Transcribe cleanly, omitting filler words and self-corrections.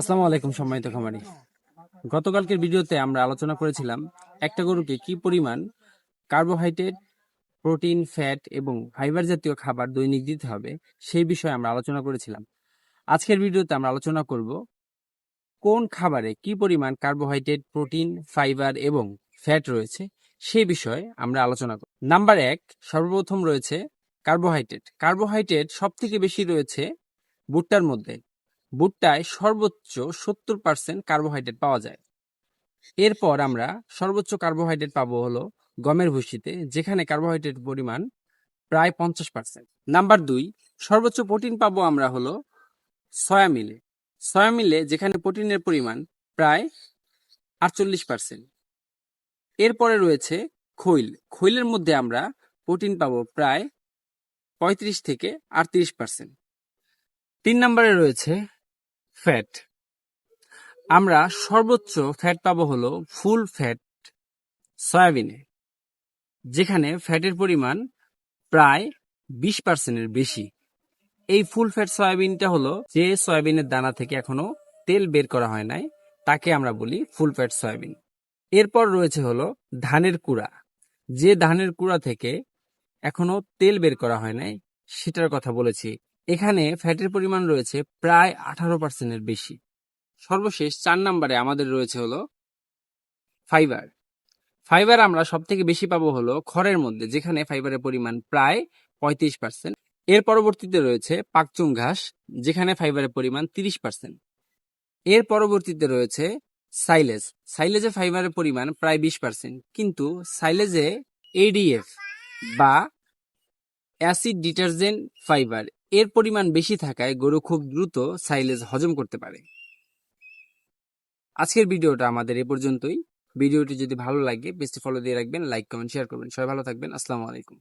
আসসালামু আলাইকুম সম্মানিত খামারি। গতকালকের ভিডিওতে আমরা আলোচনা করেছিলাম একটা গরুকে কি পরিমাণ কার্বোহাইড্রেট, প্রোটিন, ফ্যাট এবং ফাইবার জাতীয় খাবার দৈনিক দিতে হবে সেই বিষয়ে আমরা আলোচনা করেছিলাম। আজকের ভিডিওতে আমরা আলোচনা করব কোন খাবারে কি পরিমাণ কার্বোহাইড্রেট, প্রোটিন, ফাইবার এবং ফ্যাট রয়েছে সেই বিষয়ে আমরা আলোচনা করব। নাম্বার 1, সর্বপ্রথম রয়েছে কার্বোহাইড্রেট। কার্বোহাইড্রেট সবথেকে বেশি রয়েছে ভুট্টার মধ্যে। ভুট্টায় সর্বোচ্চ 70% কার্বোহাইড্রেট পাওয়া যায়। এরপর আমরা সর্বোচ্চ কার্বোহাইড্রেট পাবো হলো গমের ভুসিতে, যেখানে কার্বোহাইড্রেট পরিমাণ প্রায় 50%। নাম্বার 2, সর্বোচ্চ প্রোটিন পাবো আমরা হলো সয়ামিলে। সয়ামিলে যেখানে প্রোটিনের পরিমাণ প্রায় 48%। এরপরে রয়েছে খৈল। খৈলের মধ্যে আমরা প্রোটিন পাবো প্রায় 35 থেকে 38%। 3 নম্বরে রয়েছে ফ্যাট। আমরা সর্বোচ্চ ফ্যাট পাবো হলো ফুল ফ্যাট সয়াবিনে, যেখানে ফ্যাটের পরিমাণ প্রায় 20%-এর বেশি। এই ফুল ফ্যাট সয়াবিনটা হলো যে সয়াবিনের দানা থেকে এখনো তেল বের করা হয় নাই, তাকে আমরা বলি ফুল ফ্যাট সয়াবিন। এরপর রয়েছে হলো ধানের কুড়া। যে ধানের কুড়া থেকে এখনো তেল বের করা হয় নাই সেটার কথা বলেছি। এখানে ফ্যাটের পরিমাণ রয়েছে প্রায় 18%-এর বেশি। সর্বশেষ 4 নম্বরে আমাদের রয়েছে হলো ফাইবার। ফাইবার আমরা সব থেকে বেশি পাবো হলো খড়ের মধ্যে, যেখানে ফাইবারের পরিমাণ প্রায় 35%। এর পরবর্তীতে রয়েছে পাকচুং ঘাস, যেখানে ফাইবারের পরিমাণ 30%। এর পরবর্তীতে রয়েছে সাইলেজ। সাইলেজে ফাইবারের পরিমাণ প্রায় 20%, কিন্তু সাইলেজে এডিএফ বা অ্যাসিড ডিটারজেন্ট ফাইবার এর পরিমাণ বেশি থাকায় গরু খুব দ্রুত সাইলেজ হজম করতে পারে। আজকের ভিডিওটা আমাদের এ পর্যন্তই। ভিডিওটি যদি ভালো লাগে পেজটি ফলো দিয়ে রাখবেন, লাইক, কমেন্ট, শেয়ার করবেন। সবাই ভালো থাকবেন। আসসালামু আলাইকুম।